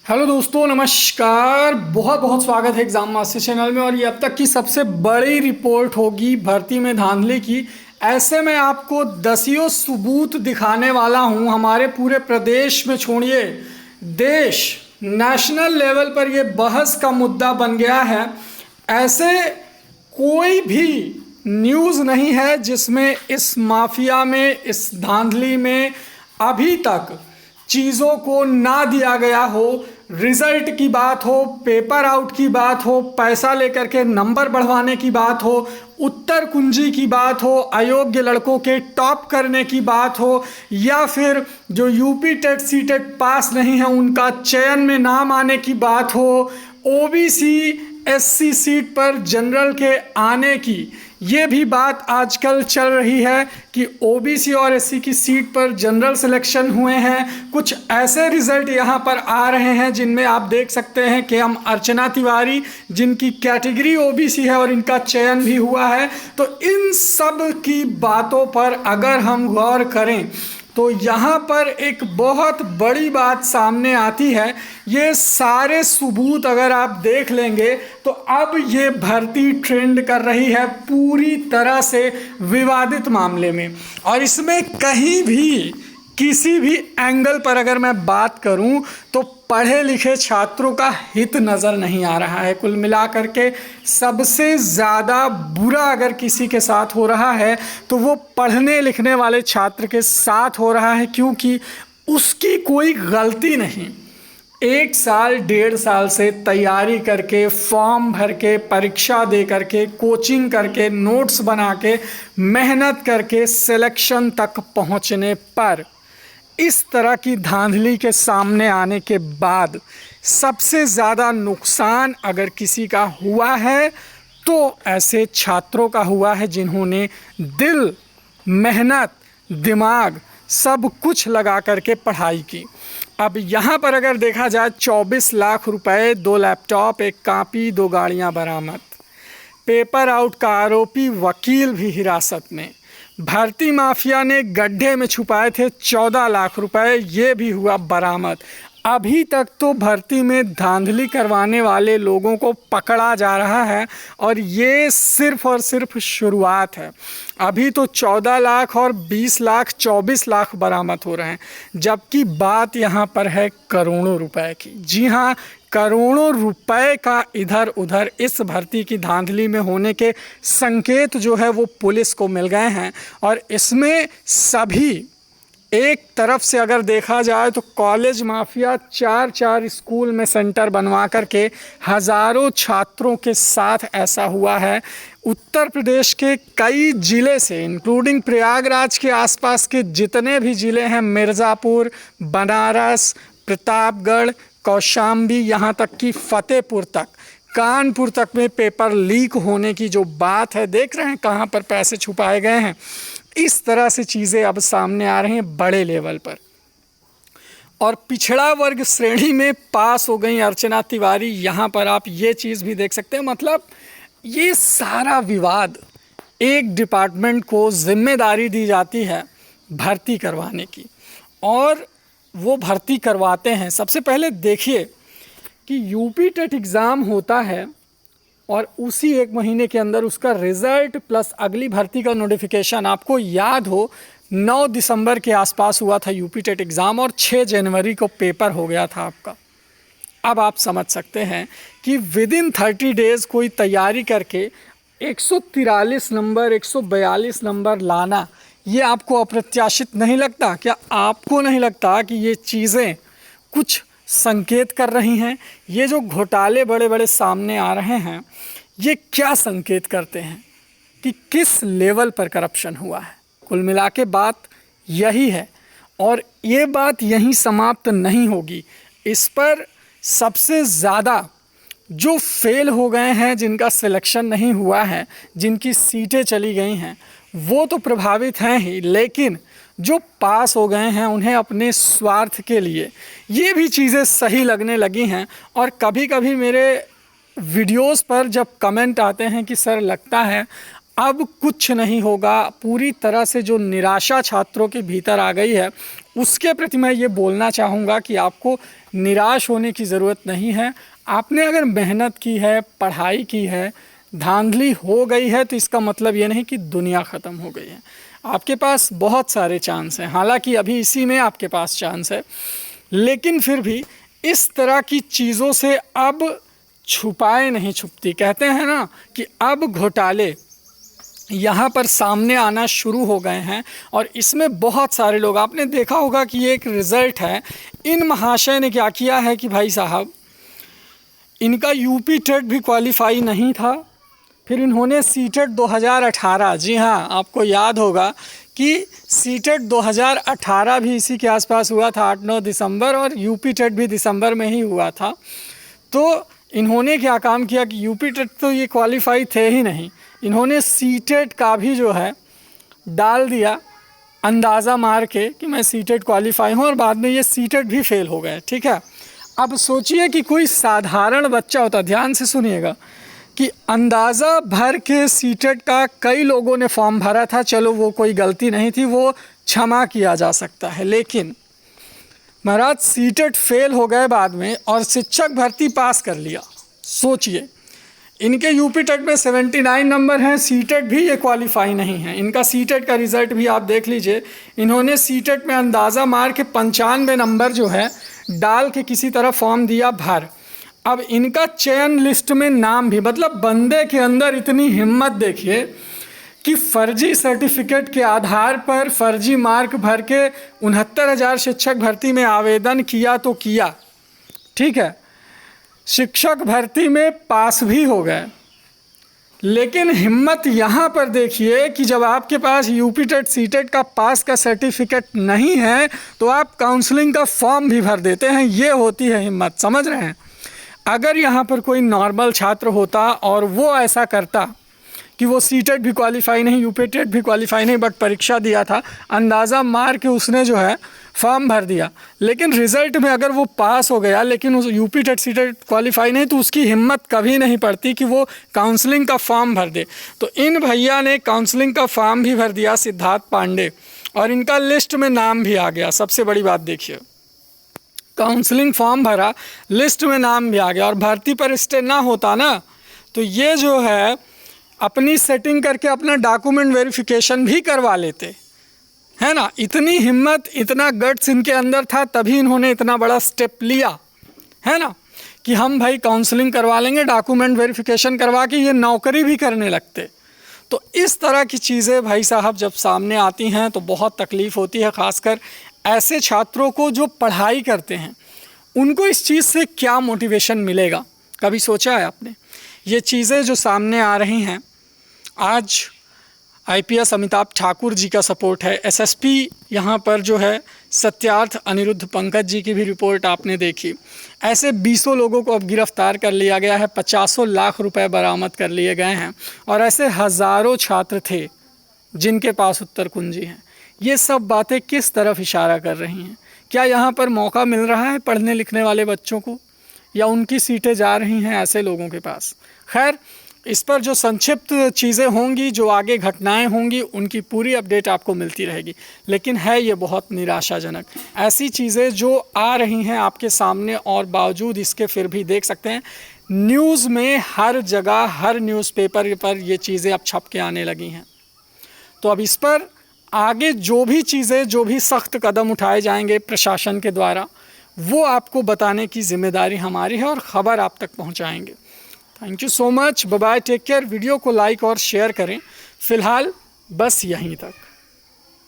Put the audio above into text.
Hello दोस्तों, नमस्कार। बहुत बहुत स्वागत है एग्जाम मास्टर चैनल में। और ये अब तक की सबसे बड़ी रिपोर्ट होगी भर्ती में धांधली की। ऐसे में आपको दसियों सबूत दिखाने वाला हूँ। हमारे पूरे प्रदेश में छोड़िए, देश नेशनल लेवल पर ये बहस का मुद्दा बन गया है। ऐसे कोई भी न्यूज़ नहीं है जिसमें इस माफिया में, इस धांधली में अभी तक चीज़ों को ना दिया गया हो। रिजल्ट की बात हो, पेपर आउट की बात हो, पैसा लेकर के नंबर बढ़वाने की बात हो, उत्तर कुंजी की बात हो, अयोग्य लड़कों के टॉप करने की बात हो, या फिर जो UP TET C TET pass नहीं है उनका चयन में नाम आने की बात हो, ओबीसी एससी सीट पर जनरल के आने की। ये भी बात आजकल चल रही है कि ओबीसी और एससी की सीट पर जनरल सिलेक्शन हुए हैं। कुछ ऐसे रिजल्ट यहाँ पर आ रहे हैं जिनमें आप देख सकते हैं कि हम अर्चना तिवारी, जिनकी कैटेगरी ओबीसी है और इनका चयन भी हुआ है। तो इन सब की बातों पर अगर हम गौर करें तो यहाँ पर एक बहुत बड़ी बात सामने आती है। ये सारे सबूत अगर आप देख लेंगे तो अब ये भर्ती ट्रेंड कर रही है पूरी तरह से विवादित मामले में। और इसमें कहीं भी किसी भी एंगल पर अगर मैं बात करूं तो पढ़े लिखे छात्रों का हित नज़र नहीं आ रहा है। कुल मिलाकर के सबसे ज़्यादा बुरा अगर किसी के साथ हो रहा है तो वो पढ़ने लिखने वाले छात्र के साथ हो रहा है, क्योंकि उसकी कोई गलती नहीं। 1 साल 1.5 साल से तैयारी करके, फॉर्म भर के, परीक्षा दे करके, कोचिंग करके, नोट्स बना के, मेहनत करके सिलेक्शन तक पहुंचने पर इस तरह की धांधली के सामने आने के बाद सबसे ज़्यादा नुकसान अगर किसी का हुआ है तो ऐसे छात्रों का हुआ है जिन्होंने दिल, मेहनत, दिमाग सब कुछ लगा करके पढ़ाई की। अब यहाँ पर अगर देखा जाए 24 लाख रुपए, 2 लैपटॉप, 1 कॉपी, 2 गाड़ियाँ बरामद। पेपर आउट का आरोपी वकील भी हिरासत में। भर्ती माफिया ने गड्ढे में छुपाए थे 14 लाख रुपए, ये भी हुआ बरामद। अभी तक तो भर्ती में धांधली करवाने वाले लोगों को पकड़ा जा रहा है और ये सिर्फ और सिर्फ शुरुआत है। अभी तो 14 लाख और 20 लाख, 24 लाख बरामद हो रहे हैं, जबकि बात यहाँ पर है करोड़ों रुपए की। जी हाँ, करोड़ों रुपए का इधर उधर इस भर्ती की धांधली में होने के संकेत जो है वो पुलिस को मिल गए हैं। और इसमें सभी, एक तरफ से अगर देखा जाए तो कॉलेज माफिया 4-4 स्कूल में सेंटर बनवा करके हज़ारों छात्रों के साथ ऐसा हुआ है। उत्तर प्रदेश के कई ज़िले से, इंक्लूडिंग प्रयागराज के आसपास के जितने भी ज़िले हैं, मिर्ज़ापुर, बनारस, प्रतापगढ़, कौशाम्बी, यहाँ तक कि फतेहपुर तक, कानपुर तक में पेपर लीक होने की जो बात है, देख रहे हैं कहाँ पर पैसे छुपाए गए हैं। इस तरह से चीज़ें अब सामने आ रही हैं बड़े लेवल पर। और पिछड़ा वर्ग श्रेणी में पास हो गई अर्चना तिवारी, यहाँ पर आप ये चीज़ भी देख सकते हैं। मतलब ये सारा विवाद, एक डिपार्टमेंट को जिम्मेदारी दी जाती है भर्ती करवाने की और वो भर्ती करवाते हैं। सबसे पहले देखिए कि यूपी टेट एग्ज़ाम होता है और उसी 1 महीने के अंदर उसका रिज़ल्ट प्लस अगली भर्ती का नोटिफिकेशन, आपको याद हो 9 दिसंबर के आसपास हुआ था यूपी टेट एग्ज़ाम और 6 जनवरी को पेपर हो गया था आपका। अब आप समझ सकते हैं कि विदिन 30 डेज़ कोई तैयारी करके 143 नंबर, 142 नंबर लाना, ये आपको अप्रत्याशित नहीं लगता? क्या आपको नहीं लगता कि ये चीज़ें कुछ संकेत कर रही हैं? ये जो घोटाले बड़े बड़े सामने आ रहे हैं, ये क्या संकेत करते हैं कि किस लेवल पर करप्शन हुआ है? कुल मिला के बात यही है और ये बात यहीं समाप्त नहीं होगी। इस पर सबसे ज़्यादा जो फेल हो गए हैं, जिनका सिलेक्शन नहीं हुआ है, जिनकी सीटें चली गई हैं, वो तो प्रभावित हैं ही, लेकिन जो पास हो गए हैं उन्हें अपने स्वार्थ के लिए ये भी चीज़ें सही लगने लगी हैं। और कभी कभी मेरे वीडियोस पर जब कमेंट आते हैं कि सर लगता है अब कुछ नहीं होगा, पूरी तरह से जो निराशा छात्रों के भीतर आ गई है, उसके प्रति मैं ये बोलना चाहूँगा कि आपको निराश होने की ज़रूरत नहीं है। आपने अगर मेहनत की है, पढ़ाई की है, धांधली हो गई है, तो इसका मतलब ये नहीं कि दुनिया ख़त्म हो गई है। आपके पास बहुत सारे चांस हैं, हालांकि अभी इसी में आपके पास चांस है, लेकिन फिर भी इस तरह की चीज़ों से अब छुपाए नहीं छुपती। कहते हैं ना कि अब घोटाले यहाँ पर सामने आना शुरू हो गए हैं और इसमें बहुत सारे लोग, आपने देखा होगा कि ये एक रिज़ल्ट है। इन महाशय ने क्या किया है कि भाई साहब, इनका यूपी टेट भी क्वालिफाई नहीं था, फिर इन्होंने सीटेट 2018, जी हाँ आपको याद होगा कि सीटेट 2018 भी इसी के आसपास हुआ था, 8-9 दिसंबर, और यूपी टेट भी दिसंबर में ही हुआ था। तो इन्होंने क्या काम किया कि यूपी टेट तो ये क्वालिफाई थे ही नहीं, इन्होंने सीटेट का भी जो है डाल दिया अंदाज़ा मार के कि मैं सीटेट क्वालिफाई हूँ, और बाद में ये सीटेट भी फेल हो गए। ठीक है, अब सोचिए कि कोई साधारण बच्चा होता, ध्यान से सुनिएगा, कि अंदाज़ा भर के सीटेट का कई लोगों ने फॉर्म भरा था, चलो वो कोई गलती नहीं थी, वो क्षमा किया जा सकता है, लेकिन महाराज सीटेट फेल हो गए बाद में और शिक्षक भर्ती पास कर लिया। सोचिए, इनके यूपी टेट में 79 नंबर हैं, सीटेट भी ये क्वालिफाई नहीं है। इनका सीटेट का रिज़ल्ट भी आप देख लीजिए, इन्होंने सीटेट में अंदाज़ा मार के 95 नंबर जो है डाल के किसी तरह फॉर्म दिया भर। अब इनका चयन लिस्ट में नाम भी, मतलब बंदे के अंदर इतनी हिम्मत देखिए कि फर्जी सर्टिफिकेट के आधार पर फर्जी मार्क भर के 69,000 शिक्षक भर्ती में आवेदन किया तो किया, ठीक है, शिक्षक भर्ती में पास भी हो गए। लेकिन हिम्मत यहाँ पर देखिए कि जब आपके पास यूपी टेट सीटेट का पास का सर्टिफिकेट नहीं है तो आप काउंसलिंग का फॉर्म भी भर देते हैं। ये होती है हिम्मत, समझ रहे हैं। अगर यहाँ पर कोई नॉर्मल छात्र होता और वो ऐसा करता कि वो सीटेट भी क्वालिफाई नहीं, यूपी टेट भी क्वालिफाई नहीं, बट परीक्षा दिया था, अंदाज़ा मार के उसने जो है फॉर्म भर दिया, लेकिन रिज़ल्ट में अगर वो पास हो गया लेकिन उस यूपी टेट सीटेट क्वालिफाई नहीं, तो उसकी हिम्मत कभी नहीं पड़ती कि वो काउंसलिंग का फॉर्म भर दे। तो इन भैया ने काउंसलिंग का फॉर्म भी भर दिया, सिद्धार्थ पांडे, और इनका लिस्ट में नाम भी आ गया। सबसे बड़ी बात देखिए, काउंसलिंग फॉर्म भरा, लिस्ट में नाम भी आ गया, और भर्ती पर स्टे ना होता ना तो ये जो है अपनी सेटिंग करके अपना डॉक्यूमेंट वेरिफिकेशन भी करवा लेते, है ना। इतनी हिम्मत, इतना गट्स इनके अंदर था, तभी इन्होंने इतना बड़ा स्टेप लिया, है ना, कि हम भाई काउंसलिंग करवा लेंगे, डॉक्यूमेंट वेरिफिकेशन करवा के ये नौकरी भी करने लगते। तो इस तरह की चीज़ें भाई साहब जब सामने आती हैं तो बहुत तकलीफ़ होती है, ख़ासकर ऐसे छात्रों को जो पढ़ाई करते हैं। उनको इस चीज़ से क्या मोटिवेशन मिलेगा, कभी सोचा है आपने? ये चीज़ें जो सामने आ रही हैं, आज आईपीएस अमिताभ ठाकुर जी का सपोर्ट है, एसएसपी यहाँ पर जो है सत्यार्थ अनिरुद्ध पंकज जी की भी रिपोर्ट आपने देखी। ऐसे 20 लोगों को अब गिरफ्तार कर लिया गया है, 50 लाख रुपए बरामद कर लिए गए हैं, और ऐसे हज़ारों छात्र थे जिनके पास उत्तर कुंजी हैं। ये सब बातें किस तरफ इशारा कर रही हैं? क्या यहाँ पर मौका मिल रहा है पढ़ने लिखने वाले बच्चों को, या उनकी सीटें जा रही हैं ऐसे लोगों के पास? खैर, इस पर जो संक्षिप्त चीज़ें होंगी, जो आगे घटनाएं होंगी, उनकी पूरी अपडेट आपको मिलती रहेगी। लेकिन है ये बहुत निराशाजनक, ऐसी चीज़ें जो आ रही हैं आपके सामने, और बावजूद इसके फिर भी देख सकते हैं न्यूज़ में हर जगह, हर न्यूज़पेपर पर ये चीज़ें अब छप के आने लगी हैं। तो अब इस पर आगे जो भी चीज़ें, जो भी सख्त कदम उठाए जाएंगे प्रशासन के द्वारा, वो आपको बताने की जिम्मेदारी हमारी है और ख़बर आप तक पहुंचाएंगे। Thank you so much, bye bye, take care. Video को लाइक और शेयर करें। फ़िलहाल बस यहीं तक।